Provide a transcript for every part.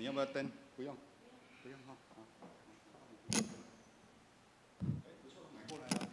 你要不要灯？不用，不用哈。不错，买过来了。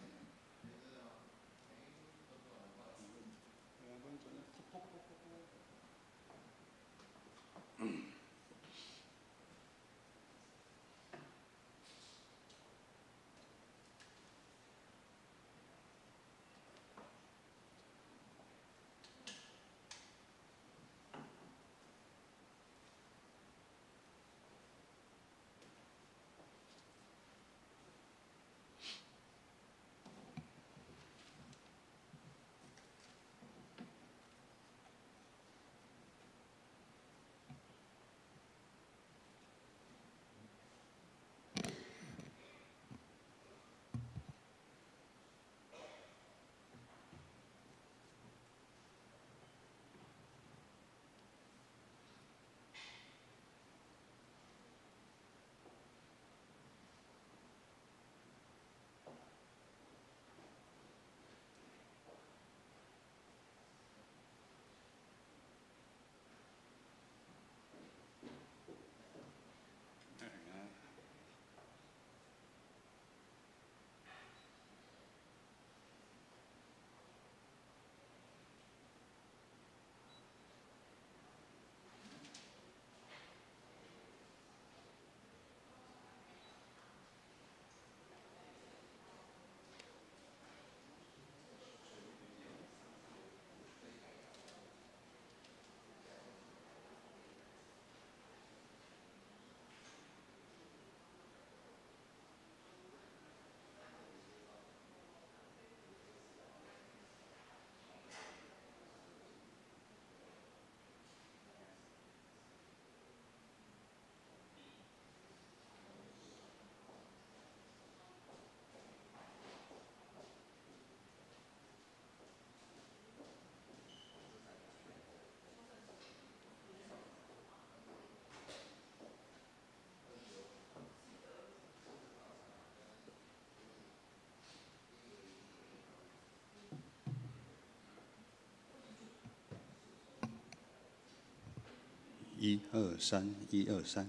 123，123。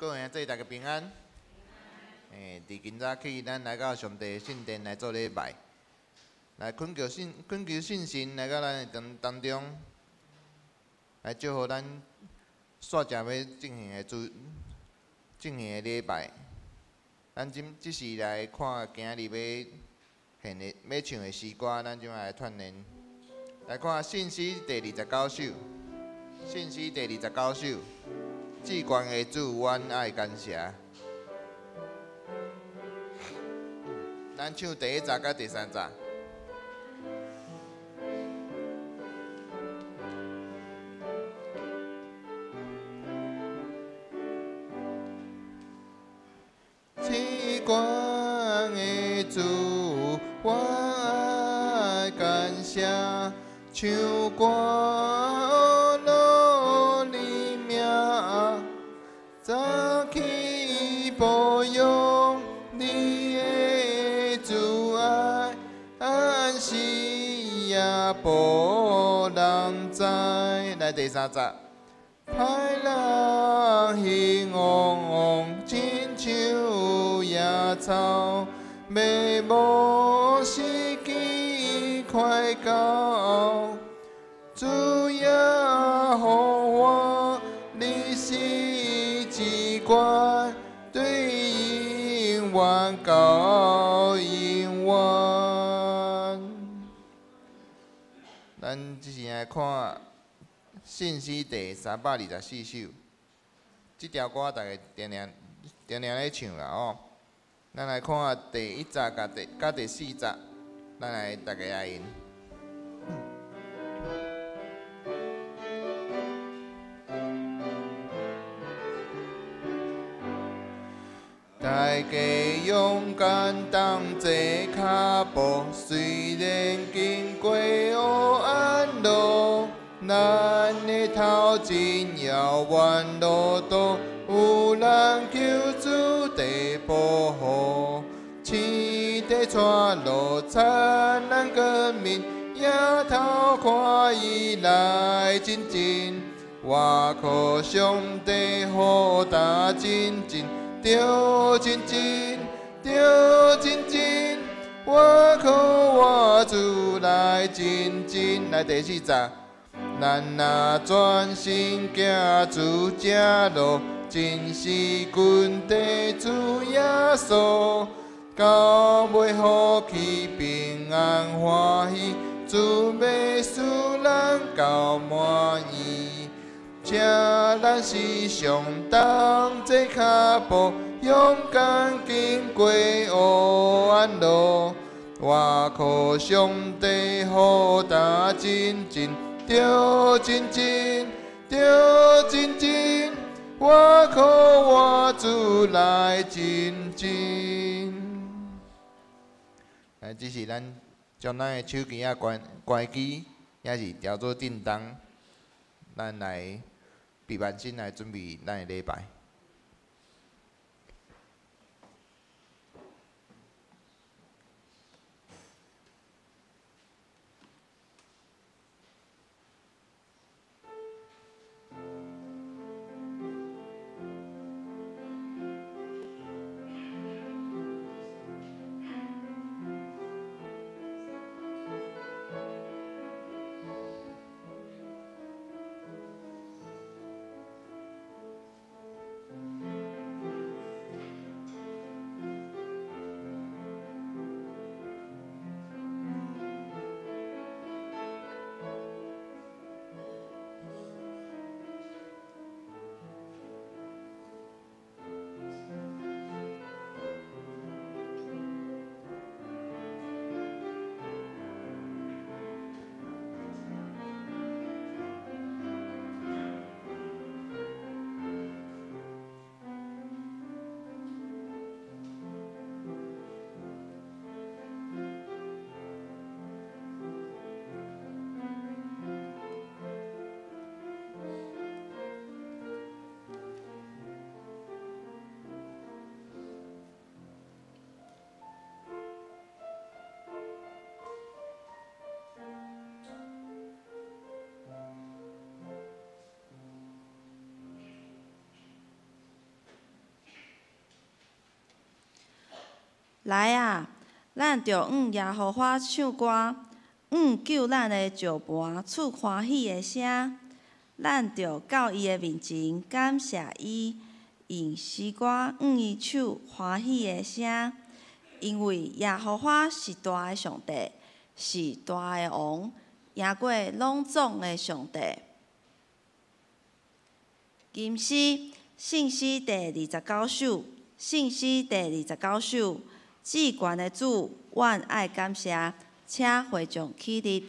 各位做大家平安。伫今早起，咱来到上帝圣殿来做礼拜，来恳求信心来到咱的当中，来祝福咱煞正要进行的礼拜。咱即时来看今日要唱的诗歌，咱即摆来串联。来看信息第29首，信息第29首，至高的主，阮爱感谢。咱唱第1节甲第3节。至高的主，阮爱感谢，唱歌落你名，早起保佑你的主爱，安息也无人知。来第3节。歹人兴旺旺，亲像野草，要无时机快到。主也予我，你是至高，对永远到永远。咱即时来看。信息第324首，即条歌大家定定咧唱啦吼。咱来看第1节甲第4节，咱来大家来吟。大家勇敢同齐脚步，虽然经过黑暗路。咱的头前遥远路途，有人求主地保护，天地带路灿烂革命，抬头看伊来真真，我靠上帝好大真真，着真真，着真真，我靠我主来真真。来第4节。咱若专心行主这路，真是君地主耶稣，到尾好去平安欢喜，主要使咱到满意。请咱时常同齐脚步，勇敢经过黑暗路，我靠上帝好大真真。着真真，着真真，我靠我主来真真。这是咱将咱的手机关机，也是调做震动，咱来闭眼睛来准备咱的礼拜。来啊，咱着耶和华唱歌，救咱的石盘，出欢喜的声。咱着到伊的面前，感谢伊，用诗歌伊手欢喜的声。因为耶和华是大的上帝，是大的王，赢过拢总的上帝。金诗信诗第29首，信诗第29首，至高的主，阮爱感谢，请会众起立。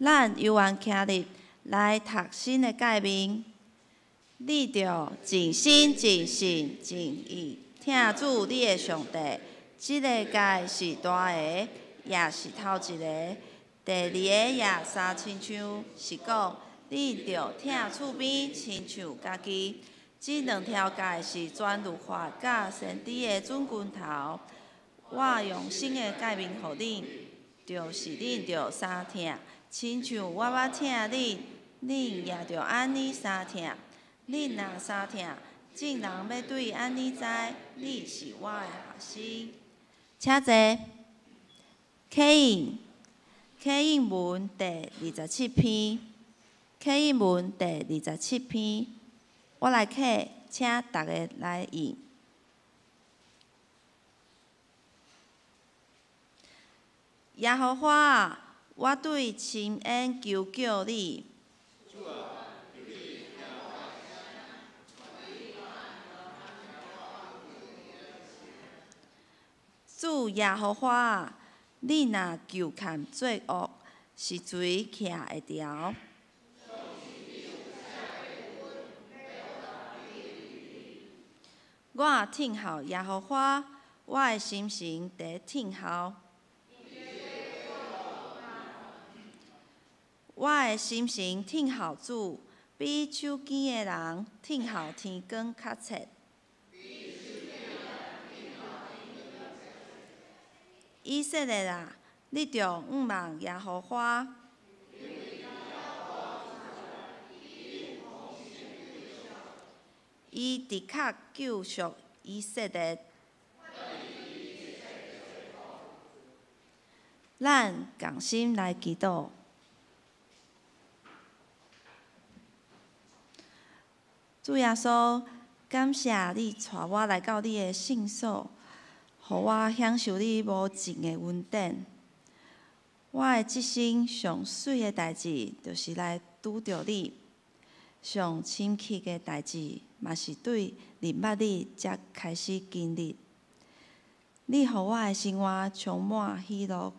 咱犹原徛立来读新的诫命，你着尽心、尽性、尽意听主你的上帝。即个诫是大个，也是头一个。第二个也三亲像，是讲你着听厝边亲像家己。即两条诫是全律法甲先知的准拳头。我用新的诫命予恁，就是恁着三听。亲像我捌听恁，恁也着安尼相听。恁若相听，众人要对安尼知，你是我的学生。请坐。启应文第27篇。启应文第27篇，我来刻，请大家来应。耶和华啊，我对深恩求救你。主耶和华啊，你若求看作恶，是谁徛会牢？我听候耶和华，我的心神在听候。我的心神听候主，比手坚的人听候天光较切。以色列啊，你着仰望耶和华。伊的确救赎以色列。咱共心来祈祷。主耶稣，感谢你带我来到你的圣所，予我享受你无尽的恩典。我的一生上水的代志，就是来拄着你；上深刻的代志，嘛是对认捌你才开始经历。你予我的生活充满喜乐，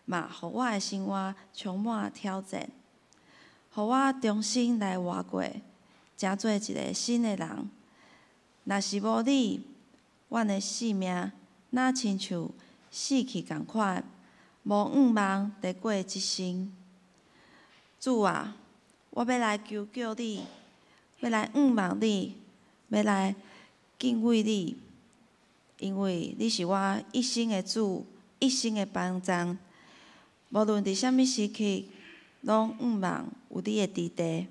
嘛予我的生活充满挑战，予我重新来活过。成做一个新的人。若是无你，阮的性命哪亲像死去共款，无仰望地过一生。主啊，我要来求救你，要来仰望你，要来敬畏你，因为你是我一生的主，一生的帮助。无论伫啥物时刻，拢毋忘有你的伫地。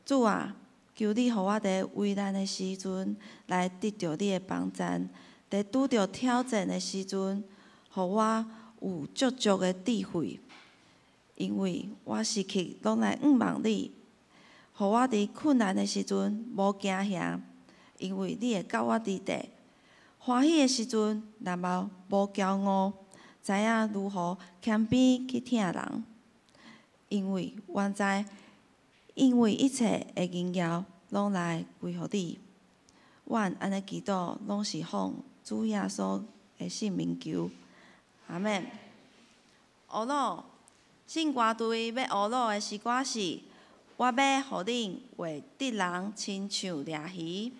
主啊，求你，互我伫危难的时阵来得到你的帮助；伫拄着挑战的时阵，互我有足足的智慧。因为我时刻拢来毋忘你，互我伫困难的时阵无惊吓，因为你会甲我伫地。欢喜的时阵，若无骄傲，知影如何谦卑去听人。因为原知，因为一切的荣耀拢来归乎你。阮安尼祈祷，拢是奉主耶稣的圣名求，阿免。学老，信歌队要学老的诗歌是：我要互恁为得人亲像掠鱼。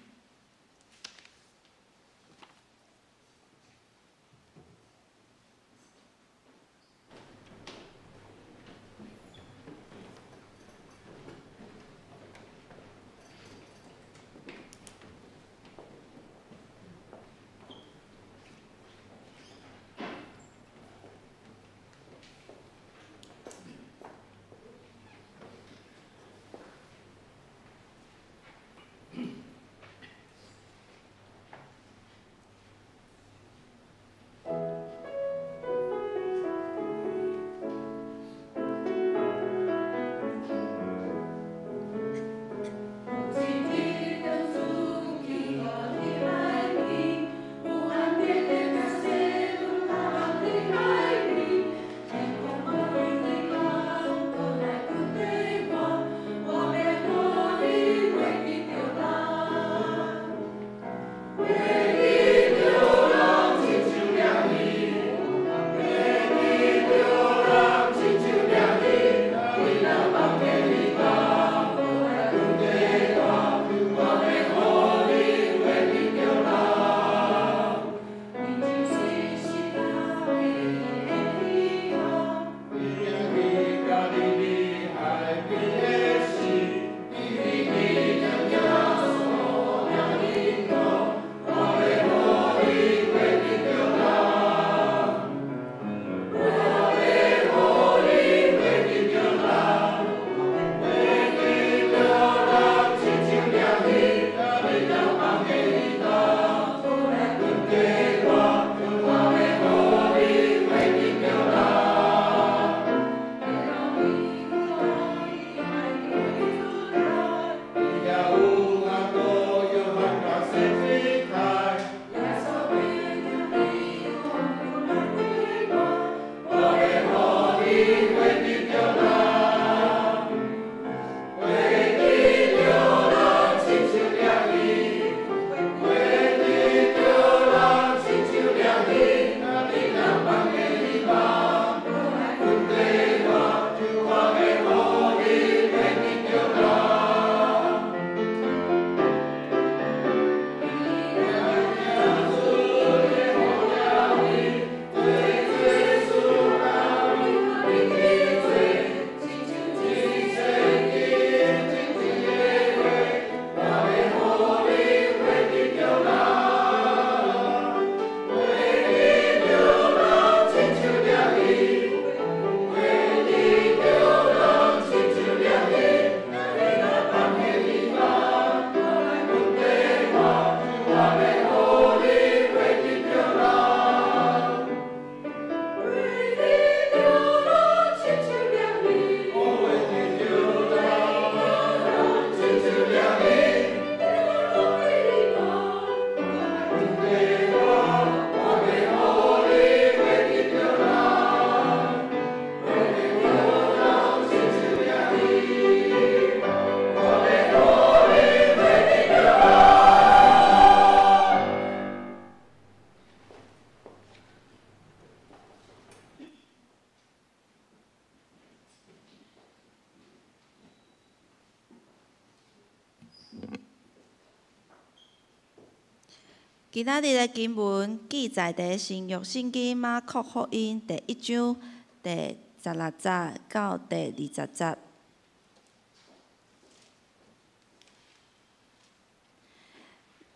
今仔日的经文记载伫新约圣经马可福音第1章第16节到第20节。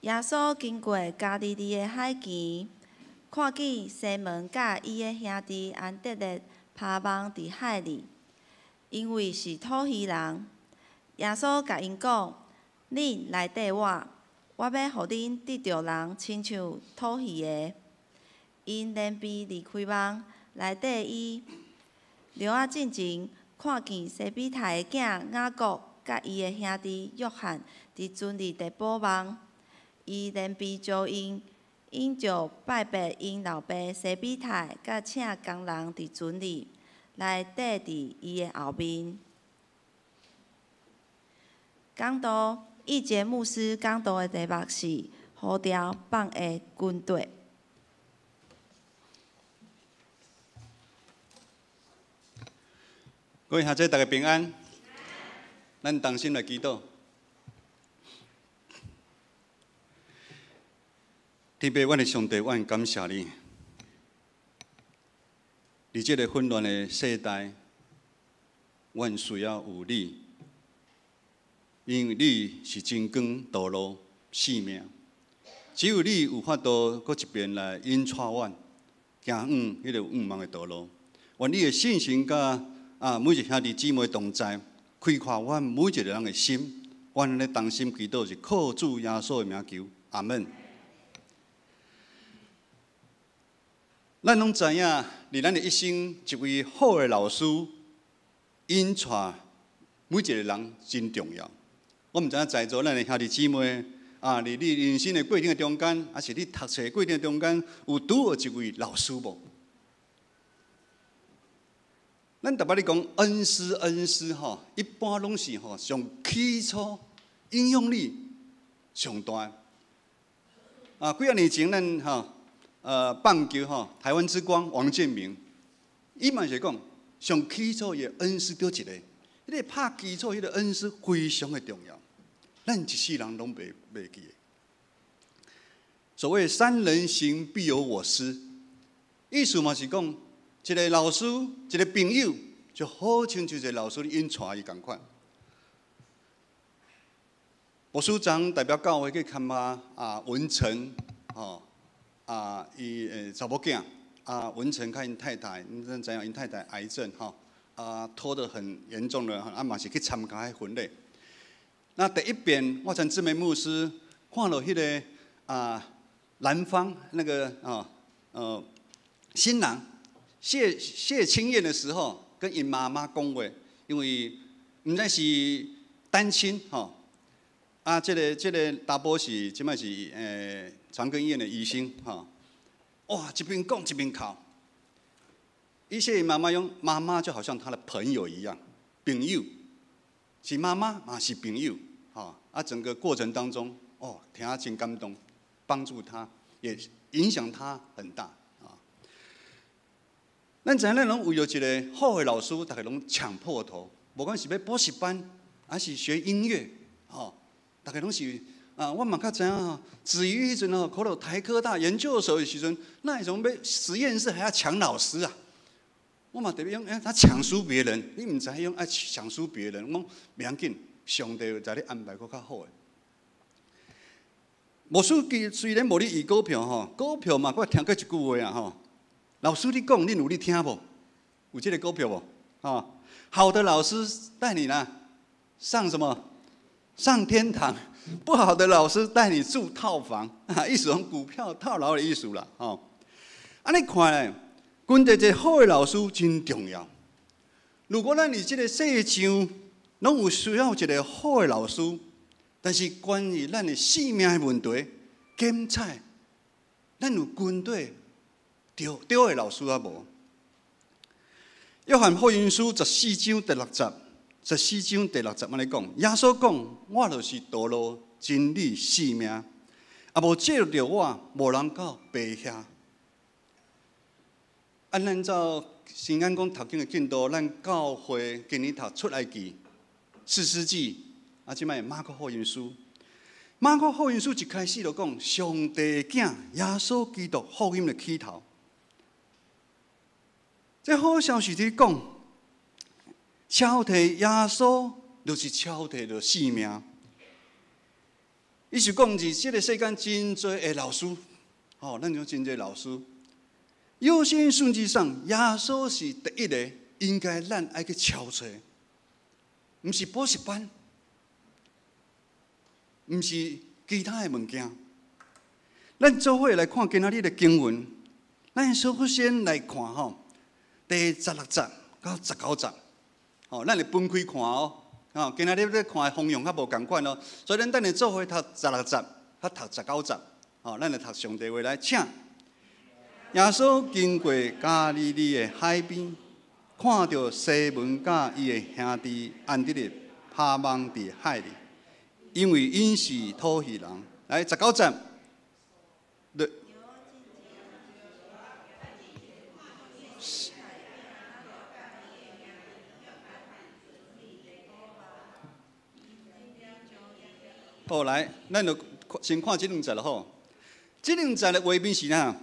耶稣经过加利利的海墘，看见西门甲伊的兄弟安德烈趴网伫海里，因为是讨鱼人。耶稣甲因讲：“恁来缀我，我要互恁得着人，亲像讨鱼的。”因连臂离开网，来缀伊。刘仔进前看见西比泰的囝雅各甲伊的兄弟约翰伫船里伫捕网，伊连臂招因就拜拜因老爸西比泰，甲请工人伫船里来缀伫伊的后面。讲道易杰牧师讲道的题目是《呼召放的军队》。各位兄弟，大家平安。咱同心来祈祷。天父，阮的上帝，阮感谢你。伫这个混乱的世代，阮需要有你，因为你是真光、道路、生命。只有你有法度，搁一遍来引带阮行迄个茫茫的道路。愿你的信心甲每一兄弟姊妹同在，开阔阮每一个人的心。阮咧同心祈祷是靠主耶稣的名求，阿门。咱拢知影，伫咱的一生，一位好的老师引带每一个人真重要。我毋知影在座咱的兄弟姊妹伫你人生的过程的中间，还是你读册的过程的中间，有拄到一位老师无？咱逐摆咧讲恩师吼，一般拢是吼上起初影响力上大。几啊年前咱棒球台湾之光王建民，伊嘛是讲上起初伊的恩师就一个，迄个拍基础迄个恩师非常的重要，咱一世人拢袂记的。所谓三人行必有我师，意思嘛是讲。一个老师，一个朋友，就好像就是老师引带伊共款。牧师长代表教会去看文成，伊查某囝文成甲因太太，咱知影因太太癌症拖得很严重了，嘛是去参加迄婚礼。那第一遍，我陈志梅牧师看到迄个男方那个新郎。谢亲宴的时候，跟因妈妈讲话，因为毋知是单亲这个查甫是即摆是长庚医院的医生哇，一边讲一边哭。伊谢妈妈用妈妈就好像他的朋友一样，朋友是妈妈嘛是朋友整个过程当中听他真感动，帮助他，也影响他很大。咱知影，咱拢为了一个好的老师，大家拢抢破头。无管是要补习班，还是学音乐，大家拢是我嘛较知影子瑜迄阵考到台科大研究所的时阵，那种要实验室还要抢老师啊。我嘛特别用他抢输别人，你毋知用爱抢输别人，我讲袂要紧，上帝在你安排搁较好诶。牧师虽然无咧议股票股票嘛，我听过一句话老师，你讲，恁有你听无？有这个股票无？好的老师带你呢上什么？上天堂。不好的老师带你住套房，意思用股票套牢的意思啦。安尼看咧，阮这好的老师真重要。如果咱伫这个世上拢有需要一个好的老师，但是关于咱的性命的问题，检测，咱有军队。对的老师无。约翰福音书14章第60安尼讲，耶稣讲：“我就是道路、真理、生命，无借着我，无人到爸遐。”咱照新安讲读经的进度，咱教会今年读出埃及、士师记，即摆马可福音书。马可福音书一开始就讲，上帝囝耶稣基督福音的起头。这好消息是讲，超摕耶稣就是超摕着性命。伊是讲是即个世间真多的老师，咱有真多老师。优先顺序上，耶稣是第一个，应该咱爱去超找，毋是补习班，毋是其他的物件。咱做伙来看今仔日的经文，咱首先来看第16节到19节，咱来分开看今仔日要看的方向较无共款所以咱等下做伙读16节，较读19节，咱来读上帝话来，请。耶稣经过加利利的海边，看到西门甲伊的兄弟安德烈趴网伫海里，因为因是土耳人。来19节。好，来，咱就先看这两节咯这两节的画面是哪？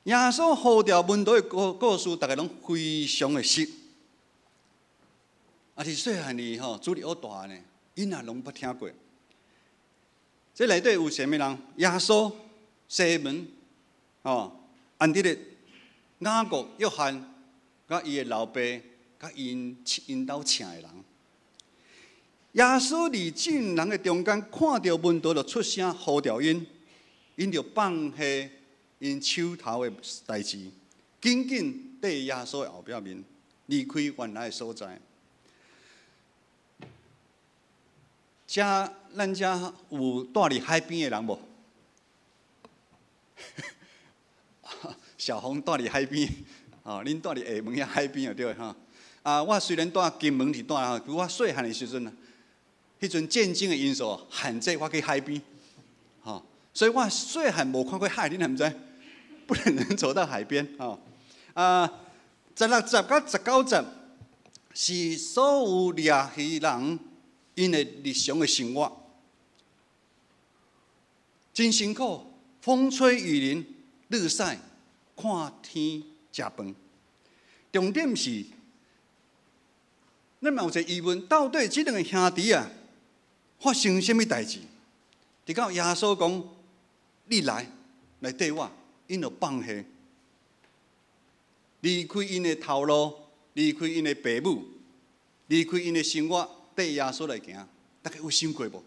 耶稣呼召门徒的故事，大家拢非常的熟。是细汉哩主力好大呢，囡仔拢捌听过。这内底有啥物人？耶稣、西门、安德烈、雅各、约翰，甲伊的老爸，甲因兜请的人。耶稣伫众人的中间，看到门徒就出声呼召因，因就放下因手头的代志，紧紧跟耶稣的后壁面，离开原来的所在。咱遮有住伫海边的人无？小红住伫海边，恁住伫下门遐海边就对我虽然住金门是住不过我细汉的时阵迄阵战争的因素限制我去海边，所以我细汉无看过海，恁知毋知？不能走到海边16节到19节是所有掠鱼人因的日常的生活，真辛苦，风吹雨淋，日晒，看天食饭。重点是，咱嘛有一个疑问：到底这两个兄弟发生什么代志？直到耶稣讲：“你来缀我。”因就放下，离开因的头路，离开因的父母，离开因的生活，缀耶稣来行。大家有想过无？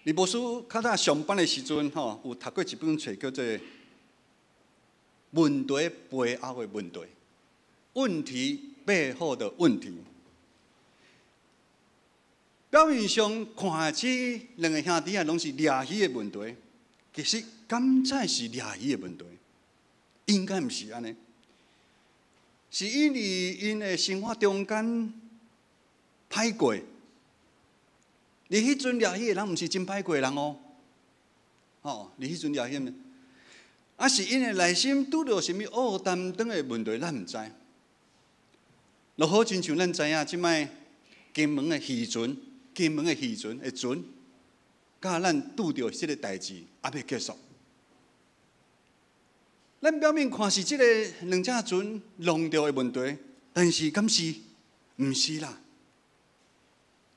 李牧师较早上班的时阵有读过一本册，叫做《问题背后的问题》，问题背后的问题。表面上看这两个兄弟拢是掠鱼的问题，其实敢才是掠鱼的问题，应该毋是安尼，是因为因的生活中间歹过。你迄阵掠鱼的人，毋是真歹过的人你迄阵掠鱼的，是因的内心拄到什么乌担当的问题，咱毋知。就好亲像咱知影，即摆金门的渔船的船，甲咱拄到即个代志，还未结束。咱表面看是即个两只船弄到的问题，但是敢是？毋是啦。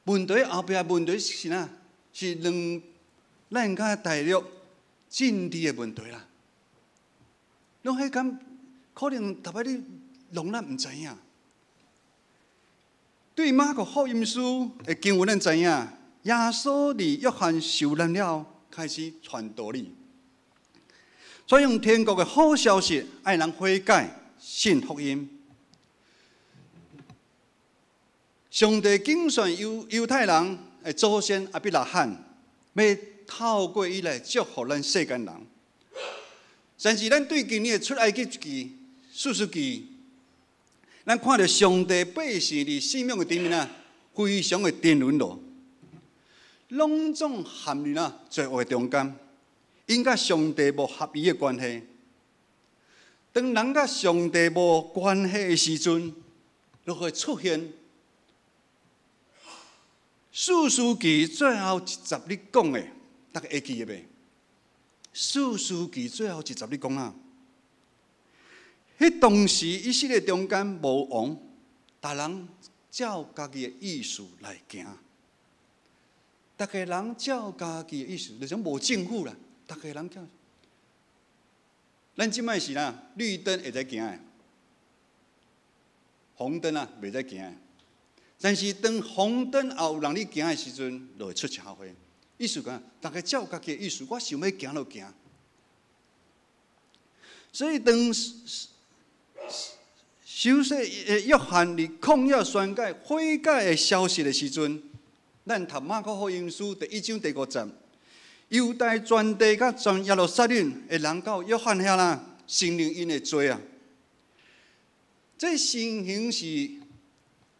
问题后壁问题是哪？是咱甲大陆政治的问题啦。拢迄敢可能逐摆你拢咱毋知影。对马可福音书的经文，咱知影，耶稣伫约翰受难了，开始传道理，所以用天国的好消息，爱人悔改，信福音。上帝拣选犹太人的祖先亚伯拉罕，要透过伊来祝福咱世间人。但是咱对今年的出埃及记、士师记，咱看到上帝百姓伫信仰的顶面非常的沉沦落，拢总陷入罪恶中间，因甲上帝无合宜的关系。当人甲上帝无关系的时阵，就会出现。士师记最后一集你讲的，大家会记得袂？士师记最后一集你讲迄当时以色列中间无王，大人照家己的意思来行。大家人照家己的意思，就种无政府啦，大家人照。咱即摆是啦，绿灯会使行的，红灯啊袂使行的。但是当红灯也有人咧行的时阵，就会出车祸。意思讲，大家照家己的意思，我想要行就行。所以当修士约翰伫抗议宣告悔改的消息的时阵，咱读马可福音书第1章第5节，犹太全地甲全耶路撒冷的人到约翰遐啦，承认因的罪啊。这情形是，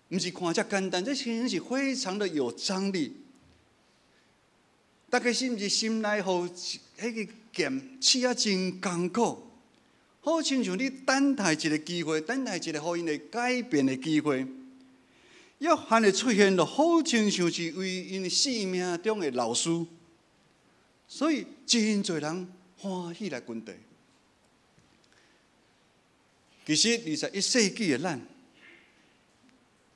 毋是看遮简单，这情形是非常的有张力。大家是毋是心内互迄个剑刺啊真艰苦？好亲像你等待一个机会，等待一个互因的改变的机会。约翰的出现，就好亲像是为因生命中的老师，所以真侪人欢喜来跟随。其实21世纪的咱，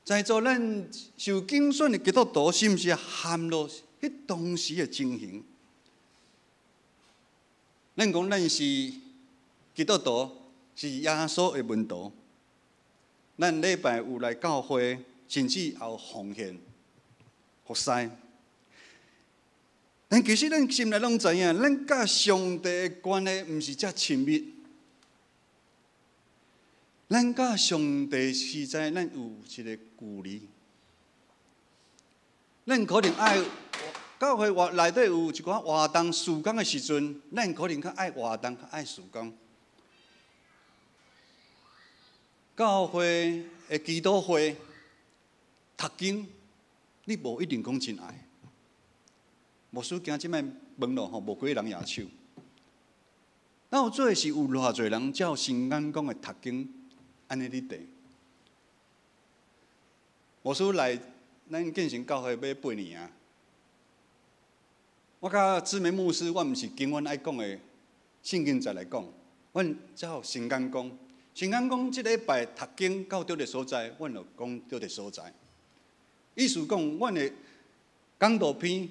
在座咱受竞选的基督徒，是毋是陷入迄当时的情形？咱讲咱是基督徒，是耶稣的门徒。咱礼拜有来教会，甚至也有奉献、服侍。但其实咱心内拢知影，咱甲上帝的关系毋是遮亲密。咱甲上帝实在，咱有一个距离。咱可能爱教会内底有一寡活动、事工的时阵，咱可能较爱活动、较爱事工。教会的祈祷会、读经，你无一定讲真爱。牧师惊即摆网络吼无几个人举手。咱有做是有偌侪人照神眼讲的读经，安尼咧地。牧师来咱建成教会要8年啊。我甲知名牧师，我毋是经阮爱讲的圣经节来讲，阮照神眼讲。神眼讲，即礼拜读经到对的所在，阮就讲对的所在。意思讲，阮的讲道篇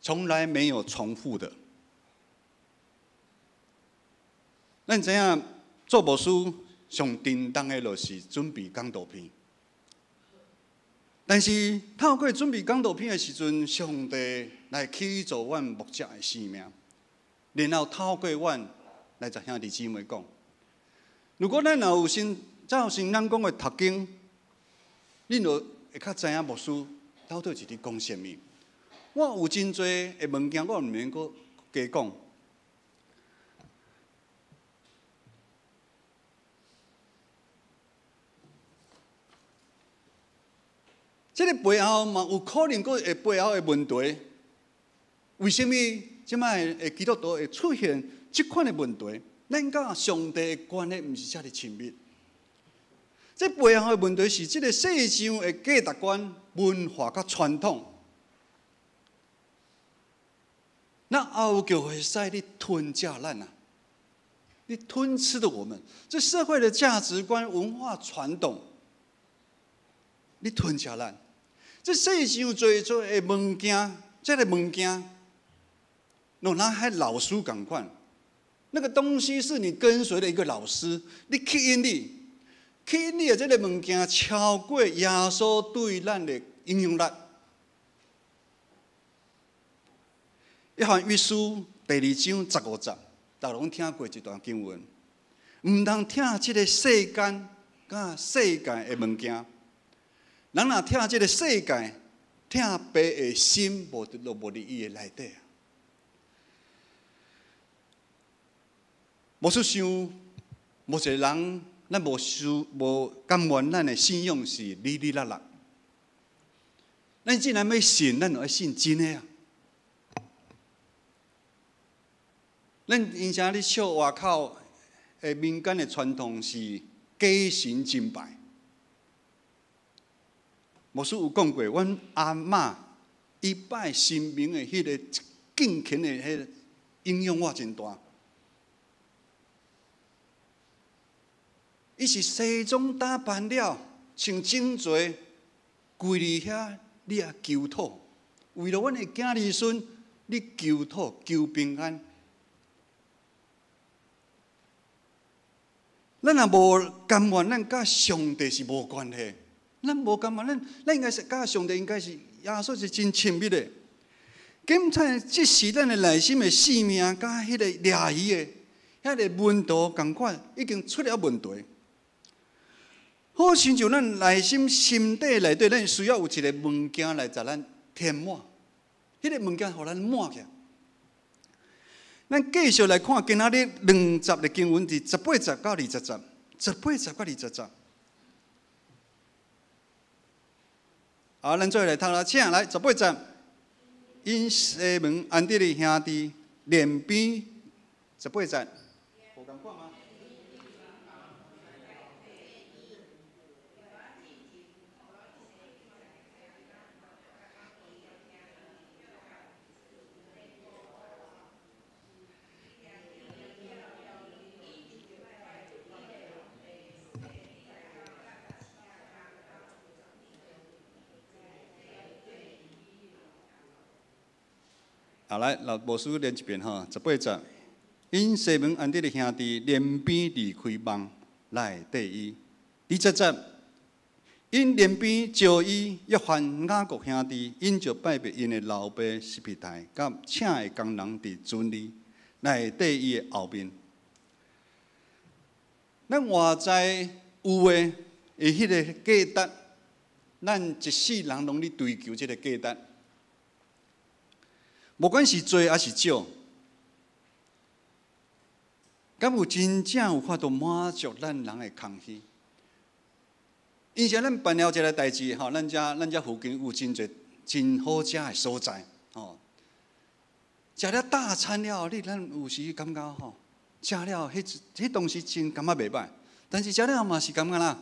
从来没有重复的。咱知影做牧师上叮当的，就是准备讲道篇。但是透过准备讲道篇的时阵，上帝来启造阮牧者的生命，然后透过阮来甲兄弟姊妹讲。如果咱若有照神眼讲的读经，恁就会较知影牧师到底是伫讲啥物。我有真多的物件，我毋免阁加讲。这个背后嘛，有可能阁会背后的问题。为什么即摆的基督徒会出现即款的问题？咱甲上帝的关系毋是遮尔亲密。这背后的问题是，这个世上的价值观、文化甲传统，那后就会使你吞下咱啊！你吞吃的我们，这社会的价值观、文化传统，你吞下咱。这世上最多的物件，这个物件，就咱迄老师共款。那个东西是你跟随的一个老师，你吸引你的这个物件超过耶稣对咱的影响力。约翰一书第2章15节，大家拢听过一段经文，唔通听这个世间甲世界的物件。人若听这个世界，听爸的心，无伫伊的内底。无出想，无一个人，咱无甘愿咱的信仰是哩哩啦啦。咱既然要信，咱就要信真的啊。咱因啥咧笑外口的民间的传统是假神真拜。牧师有讲过，阮阿嬷伊拜神明的迄个敬虔的迄个影响我真大。伊是西装打扮了，穿整齐，跪伫遐，你也求讨，为了阮的囝儿孙，你求讨求平安。咱若无甘愿，咱甲上帝是无关系。咱无甘愿，咱应该是甲上帝应该是耶稣是真亲密的。检查即时咱的内心的性命，甲迄个掠鱼的遐个温度共款，已经出了问题。好亲像咱内心心底内底，咱需要有一个物件来把咱填满，迄个物件互咱满起来。咱继续来看今仔日20的经文，伫18节到20节，18节到20节。好，咱再来读啦，请来18节。因西门安迪的兄弟连边18节，有共看吗？好，来，老牧师念一遍哈，18节。因西门安迪的兄弟连边离开梦来第一。20节。因连边招伊约翰雅各兄弟，因就拜别因的老爸西庇太，甲请的工人伫尊里来第一的后面。咱活在有的迄个价值，咱一世人拢咧追求这个价值。无管是多还是少，敢有真正有法度满足咱人的空虚？因为咱办了这个代志吼，咱遮附近有真侪真好食的所在吼。食了大餐了，咱有时感觉吼，食了迄东西真感觉袂歹，但是食了嘛是感觉啦，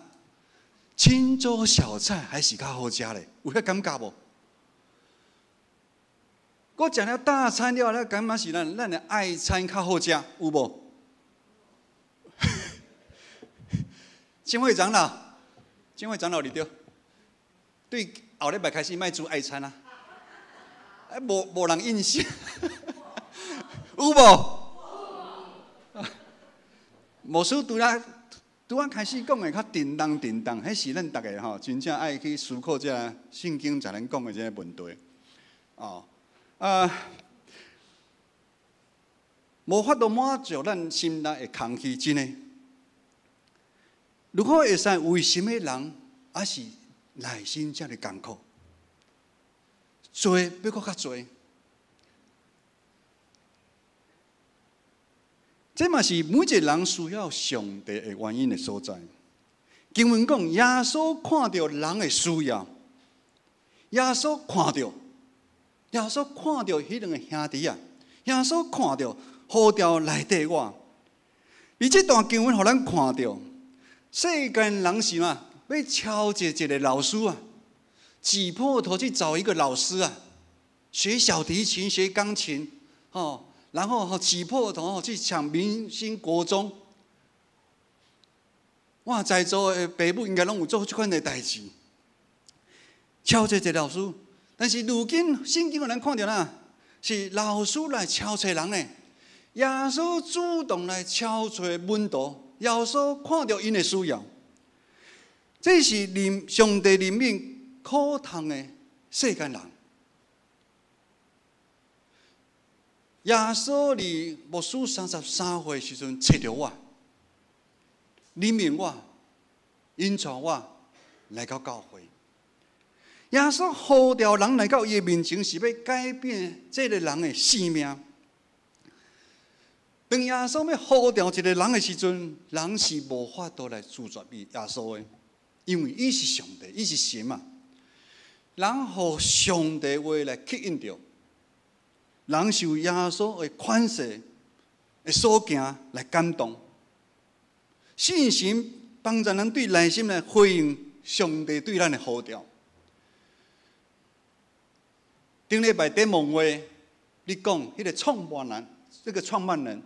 清粥小菜还是较好食咧，有迄感觉无？我食了大餐了，咱感觉是咱的爱餐较好食，有无？金会长老，金会长老，你对？对，后礼拜开始卖煮爱餐啊？无人印象，有无？牧师拄仔开始讲的较叮当，迄是咱大家吼真正爱去思考这圣经才能讲的这个问题，哦。无法度满足咱心内的空虚，真诶。如果会使为什么人还是内心这么艰苦？做要搁较做，这嘛是每一个人需要上帝的原因的所在。经文讲，耶稣看到人的需要，耶稣看到迄两个兄弟啊，耶稣看到呼召内底我。而这段经文，互咱看到，世间人是嘛，要超越一个老师啊，挤破头去找一个老师啊，学小提琴、学钢琴，然后挤破头去抢明星国中。哇，在座的爸母应该拢有做这款的代志，超越一个老师。但是如今圣经互咱看到啦，是老师来超找人呢，耶稣主动来超找门徒，耶稣看到因的需要，这是上帝怜悯苦痛的世间人。耶稣伫牧师33岁时阵找着我，怜悯我，引带我来到教会。耶稣呼召人来到伊的面前，是要改变这个人的性命。当耶稣要呼召一个人的时阵，人是无法度来拒绝耶稣的，因为伊是上帝，伊是神嘛。人互上帝话来吸引着，人受耶稣的款式的所行来感动，信心帮助人对内心来回应上帝对咱的呼召。顶礼拜在梦话，你讲迄个创办人，这个创办人，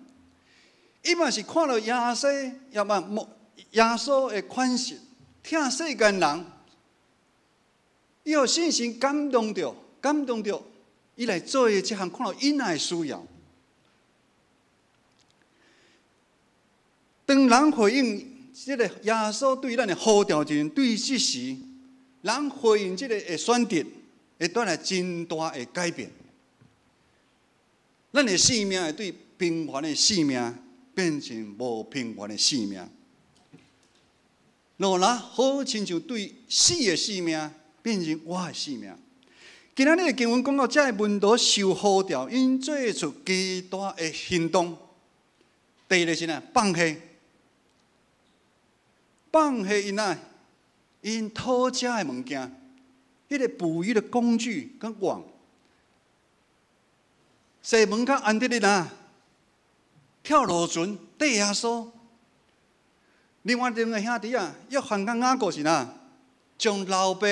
伊嘛是看到耶稣的款式，听世间人，伊有信心感动着，伊来做的这项，看到因的需要。当人回应这个耶稣对咱的呼召时，对这时，人回应这个的选择，会带来真大的改变。咱的生命会对平凡的生命变成无平凡的生命。若那好亲像对死的生命变成活的生命。今仔日的经文讲到，这个门徒受呼召，因做出极大的行动。第一个是呢，放下，放下因讨食的物件，迄个捕鱼的工具跟网，西门甲安德烈跳落船缀耶稣。另外两个兄弟约翰甲雅各是将老爸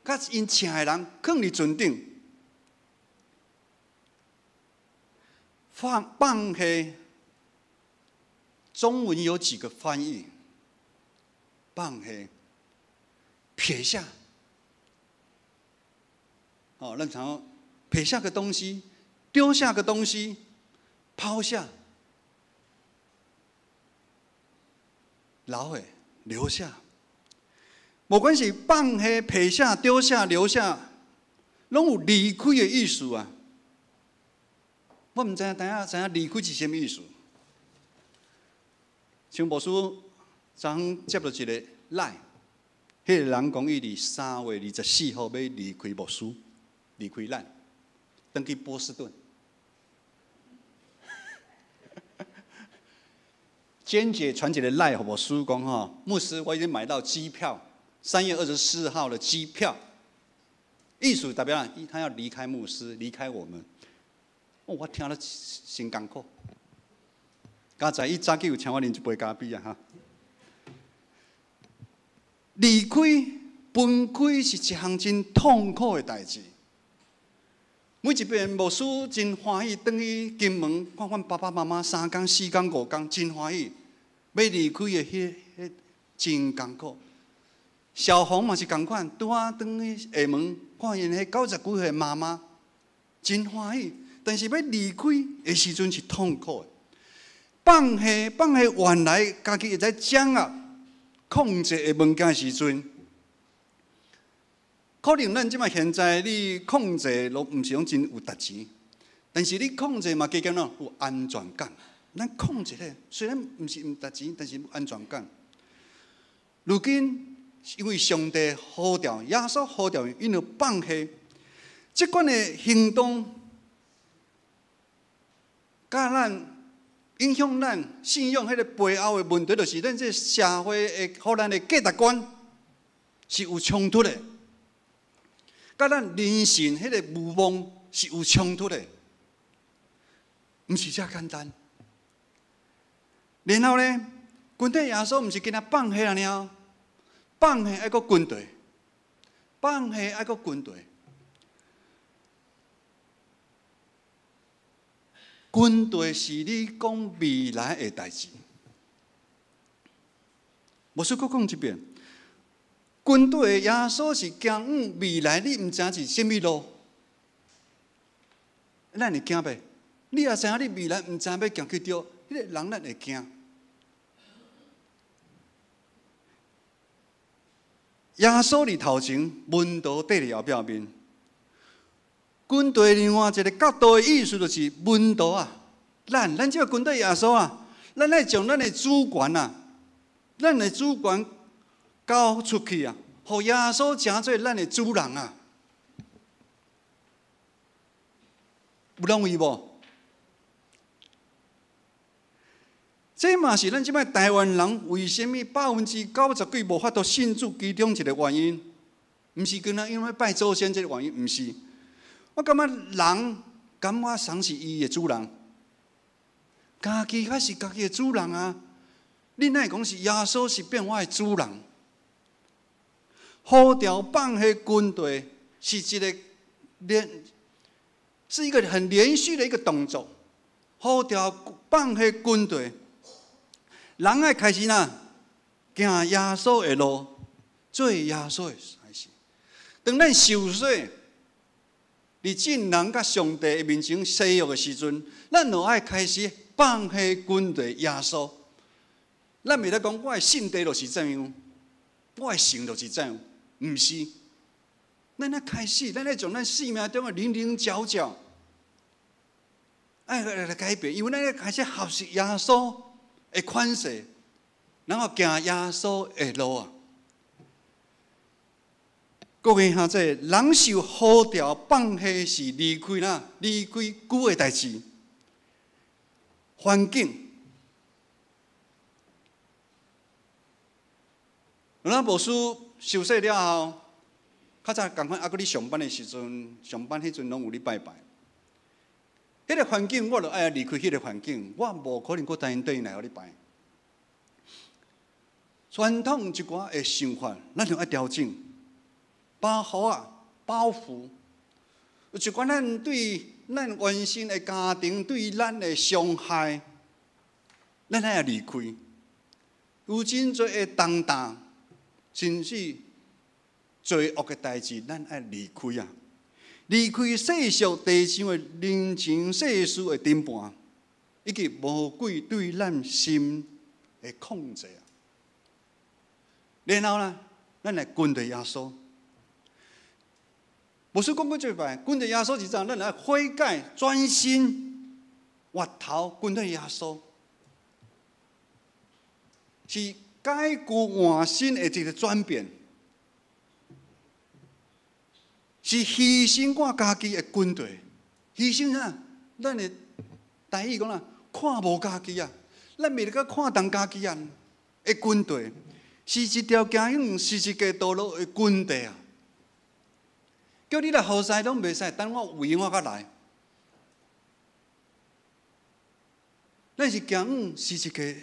甲因请的人放伫船顶，放下。中文有几个翻译？放下、撇下。咱常撇下个东西，丢下个东西，抛下。留的留下，无管是放下、撇下、丢下、留下，拢有离开的意思啊。我唔知影，知影离开是啥物意思？像牧师昨昏接到一个赖，迄个人讲伊伫3月24号要离开牧师，离开咱，登去波士顿。娟姐传一个赖给牧师讲牧师，我已经买到机票，3月24号的机票。意思代表他要离开牧师，离开我们。我听了真艰苦。刚才伊早起有请我啉一杯咖啡离开、分开是一项真痛苦的代志。每一遍牧师真欢喜，转去金门看阮爸爸妈妈3天、4天、5天，真欢喜。要离开的迄真艰苦。小红嘛是同款，拄啊转去厦门看因迄90几岁的妈妈，真欢喜。但是要离开的时阵是痛苦的。放下原来家己会使掌握、控制的物件时阵。可能咱即摆现在你控制都毋是讲真有值钱，但是你控制嘛加减有安全感。咱控制咧，虽然毋是毋值钱，但是有安全感。如今因为上帝呼召，耶稣呼召，因就放下，即款的行动，甲咱影响咱信仰迄个背后的问题，就是咱这社会的互咱的价值观是有冲突的。甲咱人性迄个无望是有冲突的，毋是遮简单。然后呢，军队耶稣毋是今仔放下了，放下还佫军队，放下还佫军队。军队是你讲未来的代志。牧师佫讲一遍。军队的耶稣是行往未来，你毋知影是啥物路，咱会惊袂？你也知影你未来毋知影要行去着，迄个人咱会惊。耶稣伫头前，门徒缀伫后壁面。军队另外一个角度的意思，就是门徒咱即个军队耶稣咱来将咱的主权咱的主权交出去互耶稣成做咱的主人有容易无？这嘛是咱即摆台湾人为什么90%几无法度信主其中一个原因，毋是跟因为拜祖先这个原因，毋是。我感觉人感觉神是伊的主人，家己还是家己的主人你哪会讲是耶稣是变我的主人？呼召放下军队是一个很连续的一个动作。呼召放下军队，人爱开始行耶稣的路，做耶稣的代志。当咱受洗，伫进人甲上帝面前洗约的时阵，咱就爱开始放下军队耶稣。咱袂得讲我的信地就是怎样，我的神就是怎样，毋是。咱要开始，咱要从咱生命中的零零角角，爱来改变，因为咱要开始学习耶稣的款式，然后行耶稣的路啊。各位兄弟，人受呼召放下是离开啦，离开旧的代志，环境。咱牧师受洗了后，较早共款，搁咧上班的时阵，上班迄阵拢有咧拜拜。迄个环境，我就爱离开迄个环境，我无可能搁单对来互你拜。传统一寡的想法，咱就爱调整。包袱啊，包袱，有一寡咱对咱原生的家庭对咱的伤害，咱爱离开。有真侪的重担，甚至罪恶的代志，咱爱离开啊！离开世俗地上的人情世事的颠簸，以及魔鬼对咱心的控制啊。然后呢，咱来跟着耶稣。牧师讲过这摆，跟着耶稣是怎样？咱来悔改、专心、活头，跟着耶稣，是改过换新的一个转变，是牺牲我家己的军队，牺牲啥？咱的台语讲啦，看无家己啊，咱袂得看重家己啊的军队，是一条行向是一个道路的军队啊。叫你来后世拢袂使，等我为我甲来。咱是行是一个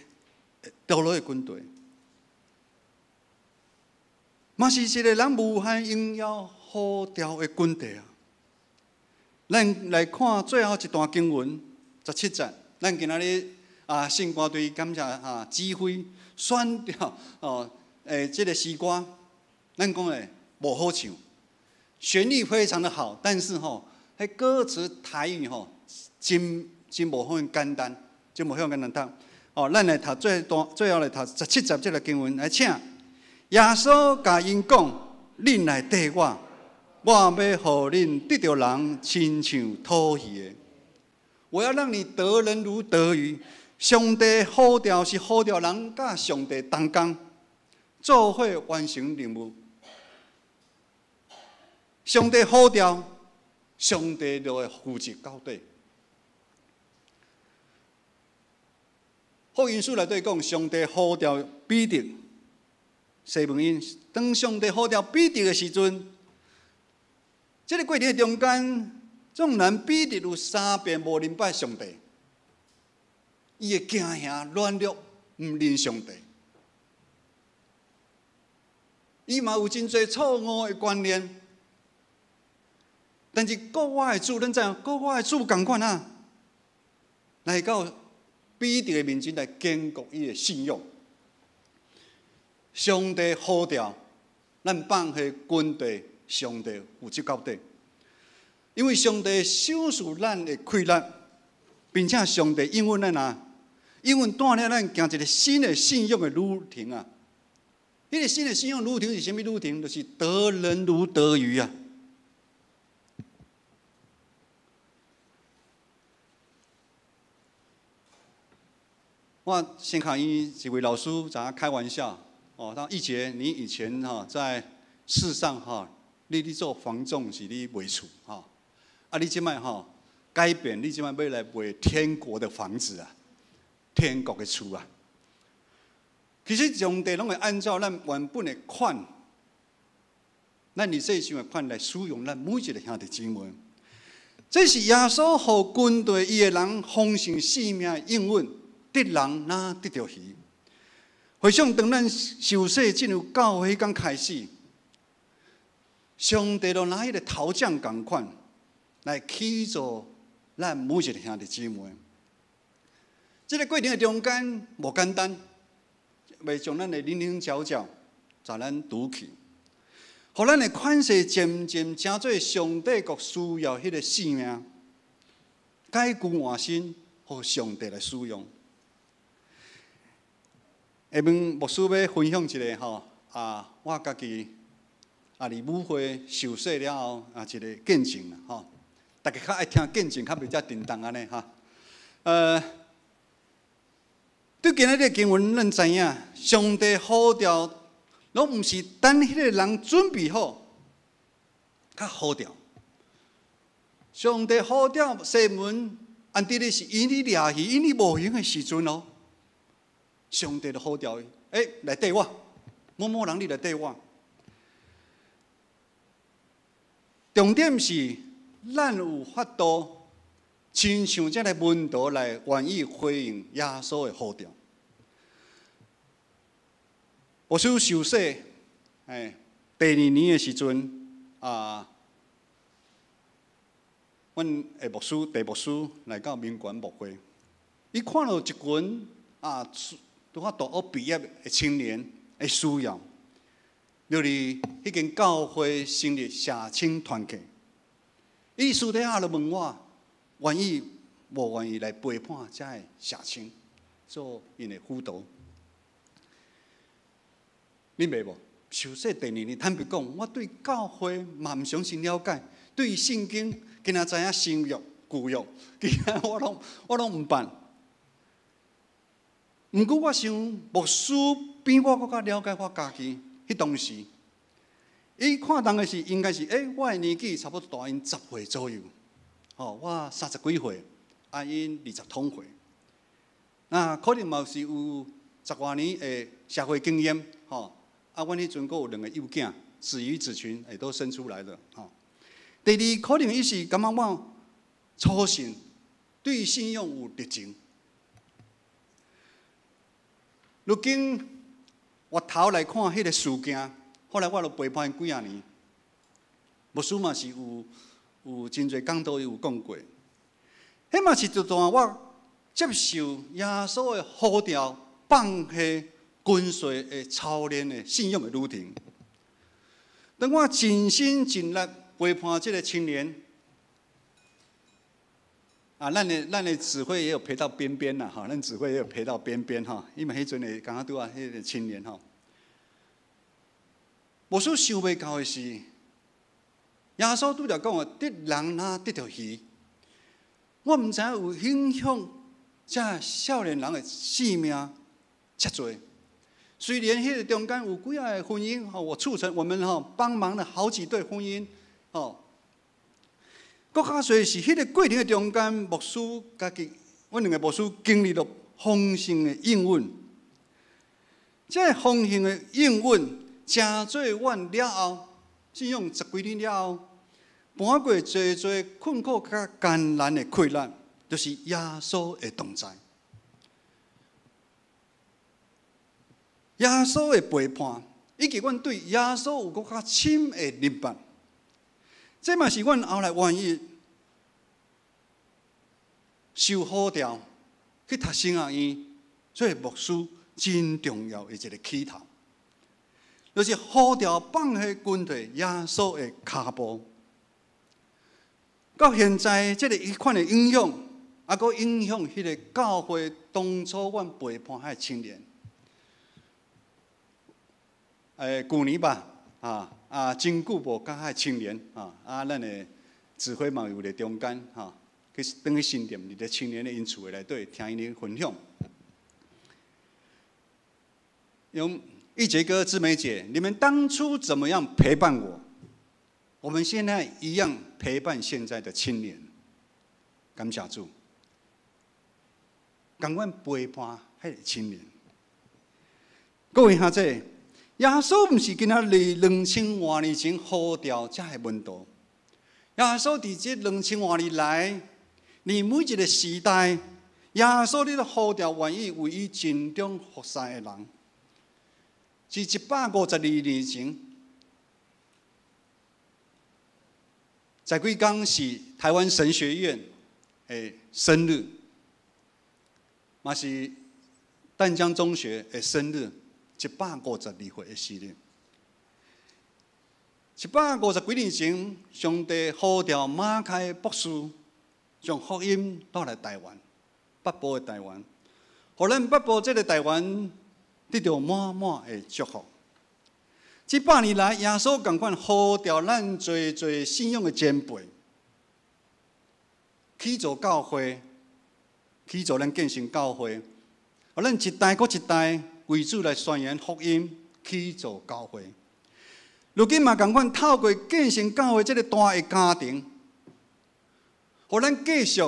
道路的军队，嘛是一个咱无限荣耀呼召的军队啊！咱来看最后一段经文17节，咱今仔日圣歌队感谢指挥选调这个诗歌，咱讲的无好唱。旋律非常的好，但是迄歌词台语真无遐简单，真无遐简单读。咱来读最后来读17节这个经文，来请耶稣甲因讲：恁来缀我，我要互恁得着人，亲像讨鱼的。我要让你得人如得鱼。上帝呼召是呼召人甲上帝同工，做伙完成任务。上帝呼召，上帝就会负责到底。福音书内底讲，上帝呼召彼得，西门因，当上帝呼召彼得的时阵，这个过程中间，纵然彼得有3遍无认拜上帝，伊会惊吓软弱，唔认上帝。伊嘛有真侪错误的观念。但是国外的主，咱知影，国外的主同款啊，来到彼得的面前来坚固伊的信仰。上帝呼召，咱放下军队，上帝负责到底。因为上帝赏赐咱的快乐，并且上帝应允咱啊，应允带领咱行一个新的信仰的路程啊。迄个新的信仰路程是啥物路程？就是得人如得鱼啊。我先看一位老师怎样开玩笑他一杰，你以前在世上你做房仲是你卖厝你即摆改变，你即摆要来卖天国的房子啊，天国的厝啊。其实上帝拢会按照咱原本的款，咱以世上的款来使用咱每一个兄弟姊妹。这是耶稣互军队伊的人丰盛性命的应允。得人哪得着鱼？回想当咱受洗进入教会刚开始，上帝就拿迄个头奖同款来启造咱每一个兄弟姊妹。这个过程的中间无简单，袂将咱的零零角角把咱堵起。互咱的款式渐渐成做上帝国需要迄个使命，解雇换身，互上帝来使用。下面牧师要分享一个我家己伫舞会受洗了后一个见证啦吼。大家较爱听见证，较袂遮沉重安尼哈。对今仔日经文，咱知影上帝呼召，拢毋是等迄个人准备好，较呼召。上帝呼召西门，安迪哩是因你掠鱼，因你无用的时阵哦。上帝就呼召伊，来缀我，某某人你来缀我。重点是，咱有法度，亲像这个门徒来愿意回应耶稣的呼召。牧师受洗，第2年的时阵，阮的牧师、地牧师来到民权牧会，伊看到一群拄好大学毕业的青年的需要，就是迄间教会成立社青团契。伊私底下就问我，愿意无愿意来陪伴这个社青，做因的辅导。你明白无？受洗第2年，坦白讲，我对教会嘛毋详细了解，对圣经今仔知影新约、旧约，其他我拢毋捌。毋过我想，牧师比我更加了解我家己。迄当时，伊看当的是应该是，我的年纪差不多大因10岁左右，我30几岁，因20通岁，那可能嘛是有10多年的社会经验，阮迄阵阁有2个幼囝，子鱼子群也都生出来了，第二，可能伊是感觉我初信，对信仰有热情。如今回头来看迄个事件，后来我就陪伴几啊年。牧师嘛是有真侪讲道有讲过，迄嘛是一段我接受耶稣的呼召，放下跟随的操练的信仰的旅程。当我尽心尽力陪伴这个青年，咱的指挥也有陪到边边啦，咱指挥也有陪到边边哈，因为迄阵的刚刚拄迄个青年哈，无所想袂到的是，耶稣拄着讲的，得人哪得着鱼，我毋知影有影响这少年人的性命遮多。虽然迄个中间有几个婚姻我促成我们帮忙了好几对婚姻更较侪是迄个过程的中间，牧师家己，阮2个牧师经历了丰盛的应允。这丰盛的应允，真做阮了后，信仰10几年了后，搬过侪困苦甲艰难的困难，就是耶稣的同在，耶稣的陪伴，以及阮对耶稣有更较深的认识。这嘛是阮后来愿意受呼召去读神学院做牧师真重要的一个起头，就是呼召放下跟随耶稣的脚步。到现在，这个一款的影响，阁影响迄个教会当初阮陪伴迄青年。去年吧，真久无甲迄青年咱的指挥嘛有伫中间去转去新店，伫咧青年的因厝内底听因的分享。用一杰哥、志梅姐，你们当初怎么样陪伴我？我们现在一样陪伴现在的青年。感谢主，共阮陪伴迄个青年。各位兄弟。耶稣毋是今仔日2000多年前呼召这个门徒，耶稣伫这2000多年来，你每一个时代，耶稣你都呼召愿意为伊尽忠服侍的人，是152年前，在几天是台湾神学院的生日，嘛是淡江中学的生日。152岁的时日， 150几年前，上帝呼召马开博士，将福音带来台湾，北部的台湾，互咱北部这个台湾得到满满的祝福。这100年来，耶稣同款呼召咱侪信仰的前辈，起造教会，起造咱建成教会，互咱一代搁一代为主来宣扬福音，起造教会。如今嘛，同款透过建成教会这个大的家庭，互咱继续，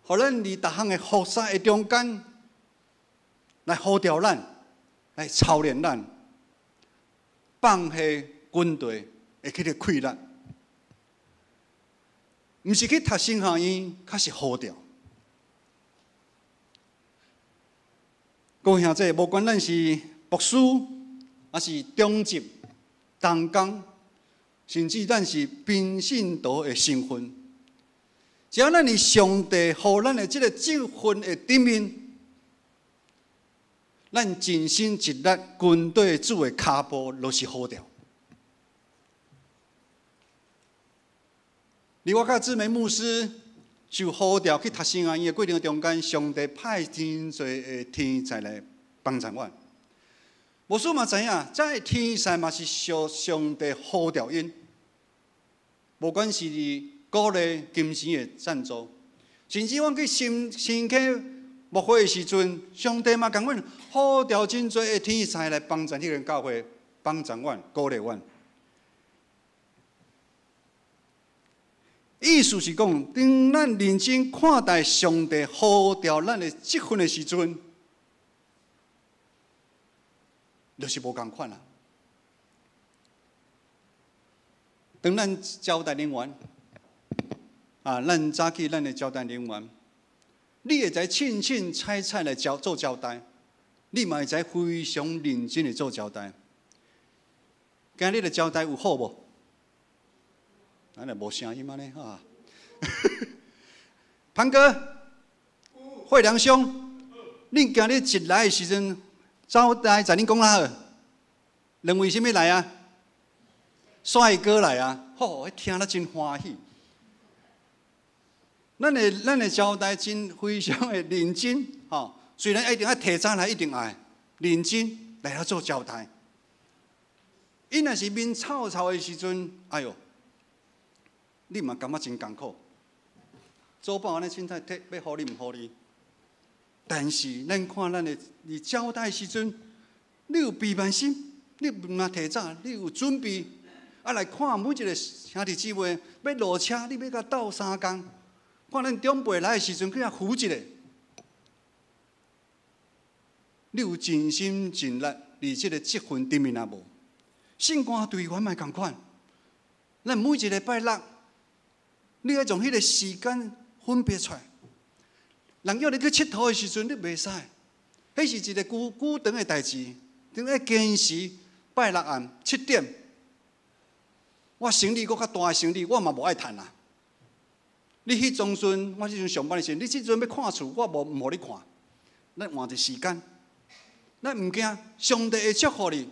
互咱伫逐项的服侍的中间，来呼召咱，来操练咱。放下军队会去咧溃烂，毋是去读神学院，较是呼召。各位兄弟，无管咱是博士，还是中级、同工，甚至咱是平信徒的身份，只要咱是上帝互咱的这个职分的顶面。咱尽心尽力，军队主的脚步就是呼召。而我甲姊妹牧师受呼召去读神学院的过程中间，上帝派真侪的天才来帮助我。牧师嘛知影，这天才嘛是受上帝呼召因，无管是鼓励金钱的赞助，甚至我去新溪牧会的时阵，上帝嘛共阮呼召真侪的天才来帮助迄个教会，帮助阮、鼓励阮。意思是讲，当咱认真看待上帝呼召咱的职分的时阵，就是无共款啦。当咱招待人员，咱早起咱的招待人员。你会知凊凊彩彩来做交代，你嘛会知非常认真的做交代。今日的交代有好无？咱也无声音安尼啊。潘哥，惠良兄，恁今日一来的时阵，招待在恁讲哪好？认为什么来啊？帅哥来啊！吼，听了真欢喜。咱的交代真非常的认真，吼。虽然一定要提早来，一定爱认真来做交代。因若是面臭臭的时阵，哎哟，你嘛感觉真艰苦。做保安的凊彩摕要互你，毋互你。但是咱看咱的交代的时阵，你有备万心，你嘛提早，你有准备，来看每一个兄弟姊妹要落车，你要甲斗3工。看咱长辈来的时阵，去遐扶一下。你有尽心尽力，而这个积分顶面也无。圣官队员嘛共款，咱每一个礼拜六，你要从迄个时间分别出来。人叫你去佚佗的时阵，你袂使。迄是一个久长的代志，等要坚持拜六暗7点。我生理搁较大的生理，我嘛无爱趁啊。你迄当阵，我迄阵上班的时候，你即阵要看厝，我毋互你看。咱换一个时间，咱毋惊，上帝会祝福你。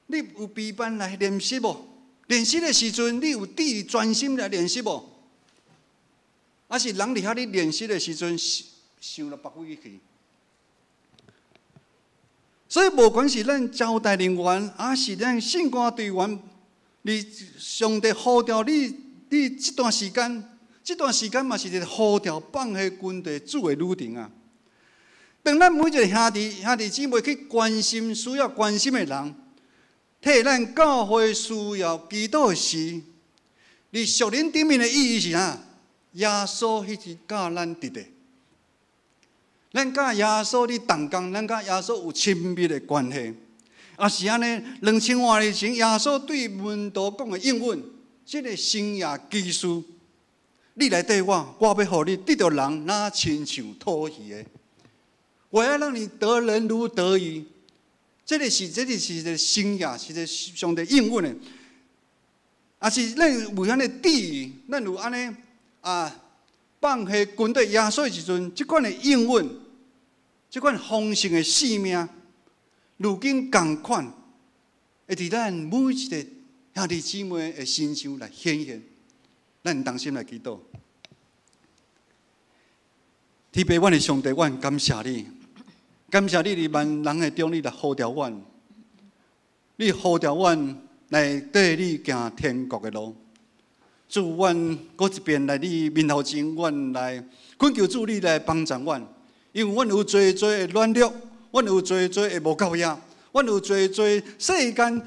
你有备班来练习无？练习的时阵，你有伫专心来练习无？还是人伫遐你练习的时阵，想到别位去？所以，无管是咱招待人员，还是咱圣歌队员，你上帝呼召你这段时间嘛是一个呼召放下军队主的旅程啊。当咱每一个兄弟姊妹去关心需要关心的人，替咱教会需要祈祷的时，你属灵顶面的意义是啥？耶稣迄是教咱伫的，咱甲耶稣伫同工，咱甲耶稣有亲密的关系。也是安尼，2000多年前，耶稣对门徒讲的应允。这个生涯基础，你来对我，我要互你得到人，那亲像讨鱼的。我要让你得人如得鱼。这个是一个生涯，是一个上帝应允的。也是咱有安尼抵御，咱有安尼放下军队耶稣的时阵，这款的应允，这款丰盛的生命，如今同款，会伫咱每一个兄弟姊妹的身上来显现。咱同心来祈祷。天父，阮的上帝，阮感谢你，感谢你伫万人的中，你来呼召阮，你呼召阮来缀你行天国的路。主，阮搁一遍来你面头前，阮来恳求主你来帮助阮，因为阮有做的软弱，阮有做的无够呀，阮有做世间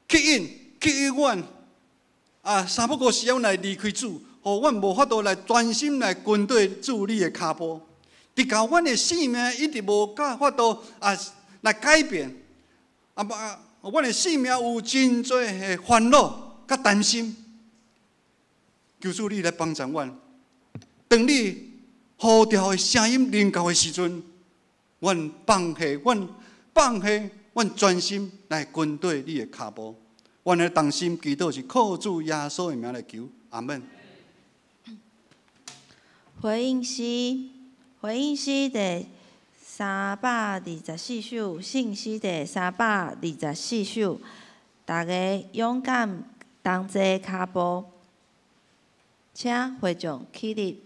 吸引阮三不五时要来离开主，互阮无法度来专心来跟对主你的脚步，直到阮的性命一直无法度来改变，阮的性命有真多的烦恼甲担心，求主你来帮助阮。当你呼召的声音临到的时阵，阮放下阮专心来跟对你的脚步。阮的同心祈祷是靠主耶稣的名来求，阿门。回应诗第324首，信息第324首，大家勇敢同齐脚步，请会众起立。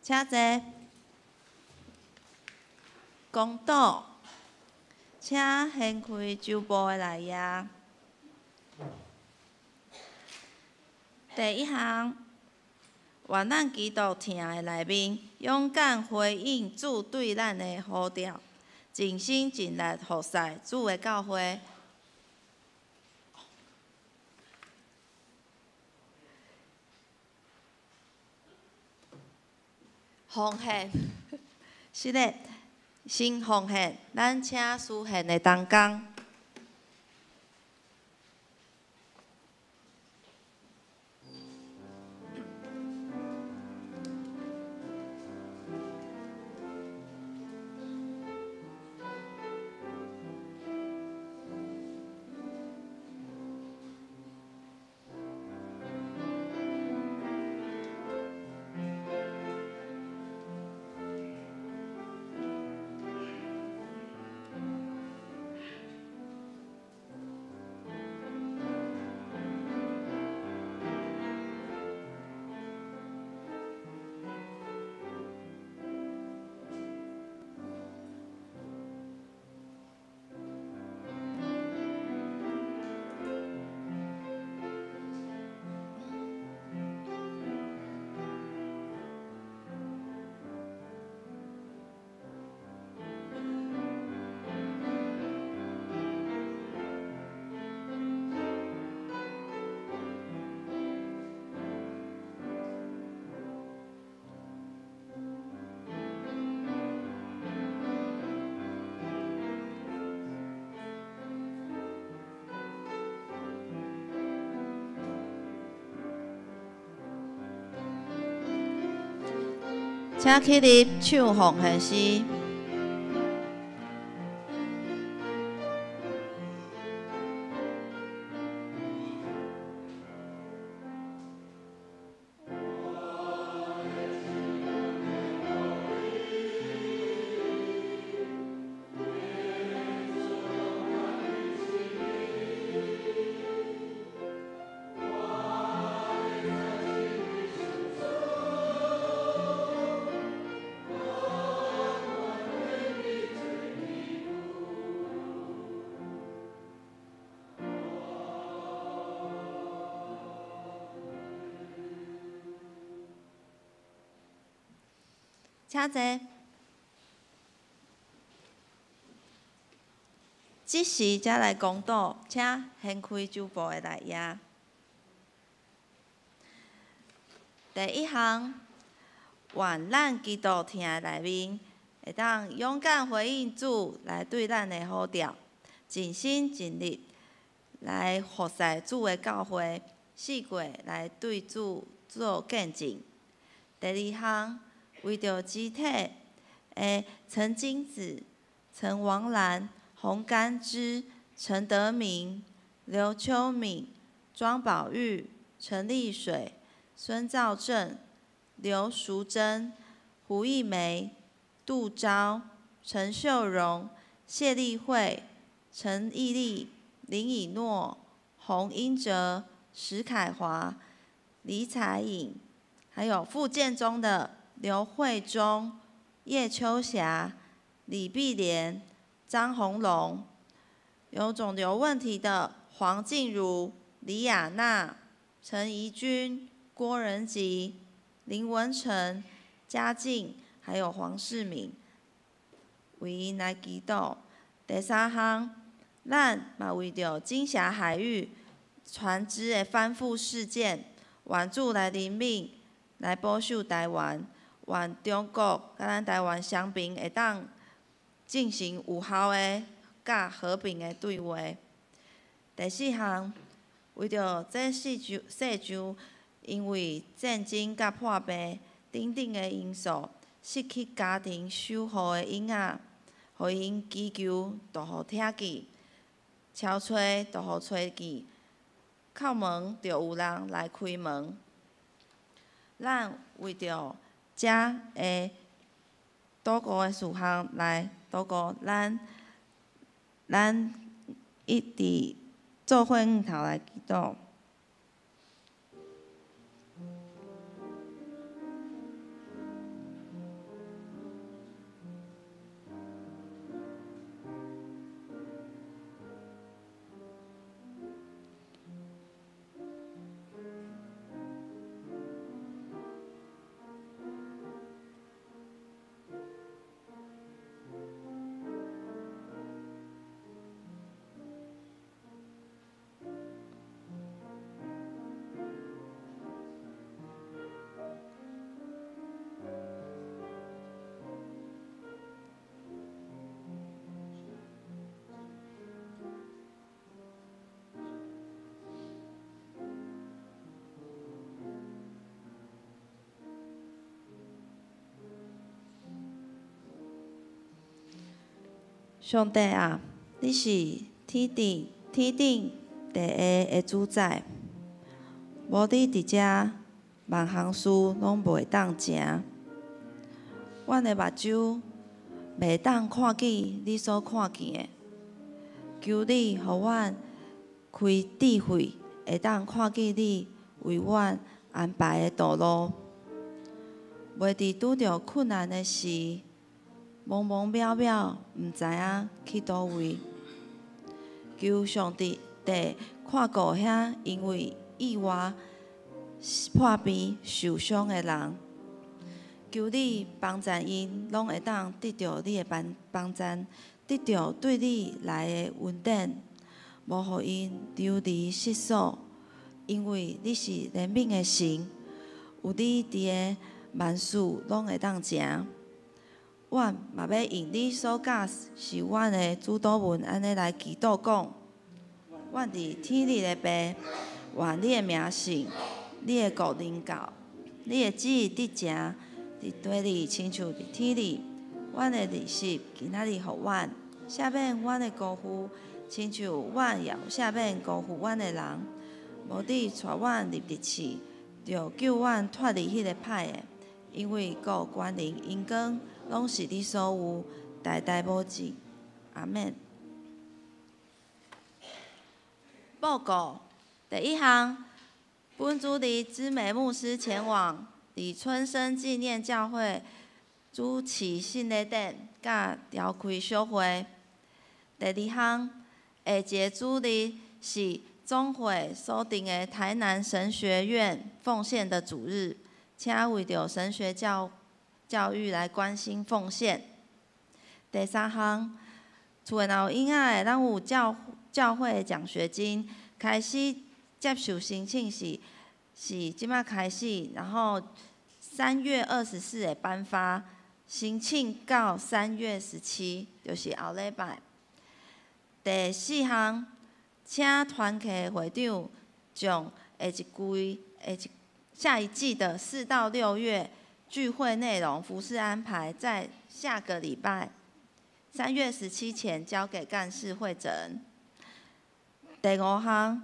请坐，公道，请掀开周报的内页。第一项，愿咱基督听的内面，勇敢回应主对咱的呼召，尽心尽力服侍主的教会。奉献，是的，先奉献，咱请书献的同工。请起立唱奉献诗。请坐。即时才来公道，请掀开酒部的内页。第一项，愿咱基督听的内面，会当勇敢回应主来对咱的呼召，尽心尽力来服侍主的教会，四过来对主做见证。第二项，为着肢体的陈金子、陈王兰、洪甘之、陈德明、刘秋敏、庄宝玉、陈丽水、孙兆正、刘淑珍、胡艺梅、杜昭、陈秀荣、谢丽慧、陈义丽、林以诺、洪英哲、石凯华、李彩颖，还有复健中的刘慧忠、叶秋霞、李碧莲、张红龙，有肿瘤问题的黄静茹、李雅娜、陈怡君、郭仁吉、林文成、嘉靖，还有黄世明，为因来祈祷。第三项，咱嘛为着金霞海域船只的翻覆事件，愿主来怜悯，来保守台湾。愿中国甲咱台湾双边会当进行有效的、甲和平的对话。第四项，为着这世上因为战争甲破病等等的因素，失去家庭守护的婴仔，互因祈求大雨天气，超吹大雨吹见，叩门就有人来开门。咱为着遮的祷告的事项来祷告，咱一直做伙头来祈祷。上帝啊，你是天顶地下的主宰，无你伫遮，万项事拢袂当成。阮的目睭袂当看见你所看见的，求你互阮开智慧，会当看见你为阮安排的道路，袂伫拄着困难的时，懵懵渺渺，毋知影去倒位。求上帝看顾遐因为意外破病受伤的人，求你帮助因，拢会当得到你的帮助，得到对你来的稳定，无互因流离失所。因为你是怜悯的神，有你伫的万事拢会当成。阮嘛要用你所教是阮的主祷文，安尼来祈祷讲：阮伫天立的爸，愿你的名圣，你的国临到，你的旨意伫正，伫伫地里亲像伫天里。阮的利息今仔日互阮，赦免阮的辜负，亲像阮也有赦免辜负阮的人。无伫带阮入地市，就救阮脱离迄个歹的。因为国、权力、荣光，拢是你所有，代代无尽。阿免。报告第一项，本主理知美牧师前往李春生纪念教会主持圣礼典，甲召开小会。第二项，下节主日是总会所定的台南神学院奉献的主日，请为着神学教育来关心奉献。第三项，厝内若有婴仔的，咱有教会的奖学金开始接受申请是即马开始，然后3月24日会颁发，申请到3月17，就是后礼拜。第四项，请团契会长将下一季的4到6月聚会内容、服事安排，在下个礼拜3月17前交给干事会诊。第五项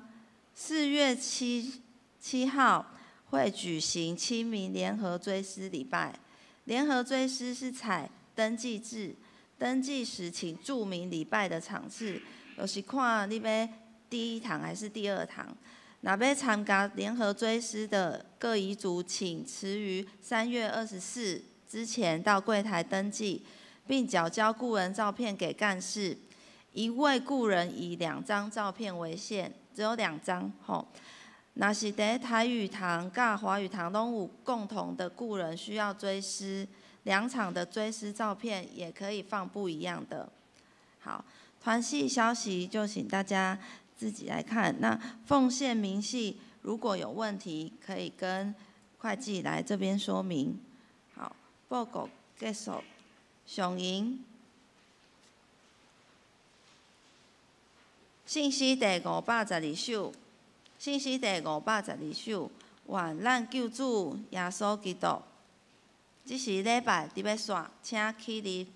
，4月7号会举行清明联合追思礼拜。联合追思是采登记制，登记时请注明礼拜的场次，就是看你要第一堂还是第二堂。若要参加联合追思的各遗族，请迟于3月24之前到柜台登记，并缴交故人照片给干事。一位故人以2张照片为限，只有2张吼。若是伫台语堂甲华语堂拢有共同的故人需要追思，2场的追思照片也可以放不一样的。好，团系消息就请大家自己来看。那奉献明细如果有问题，可以跟会计来这边说明。好，报告结束。上营信息第512首，信息第512首，愿咱救主耶稣基督。这是礼拜伫要线，请起立。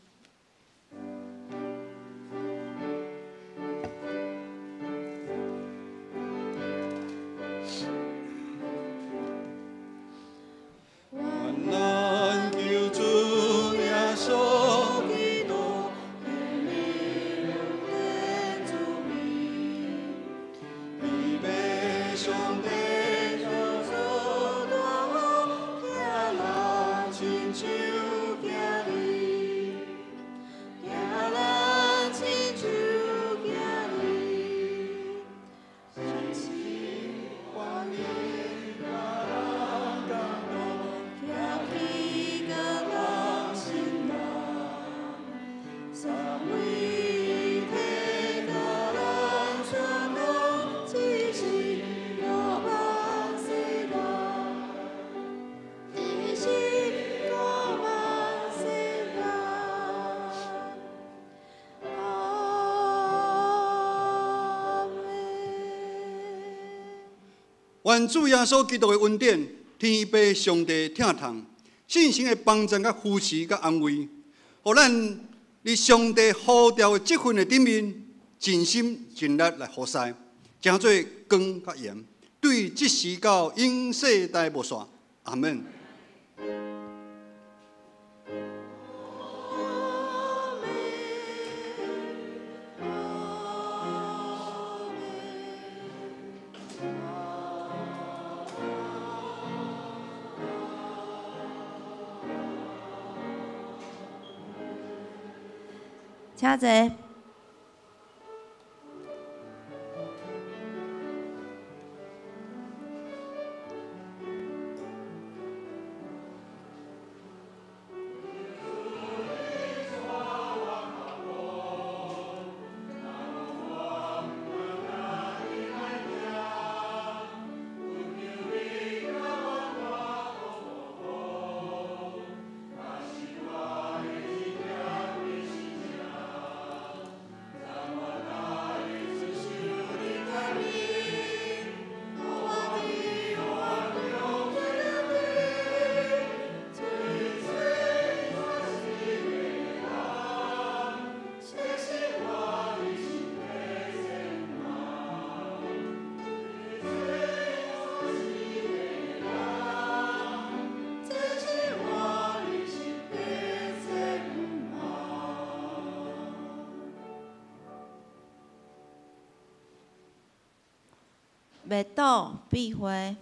愿主耶稣基督的恩典、天父上帝疼痛、信心的帮助、甲扶持、甲安慰，互咱伫上帝呼召的这份的顶面，尽心尽力来服侍，诚做光甲盐，对即时到永世代无煞。阿门。请坐。袂倒必灰，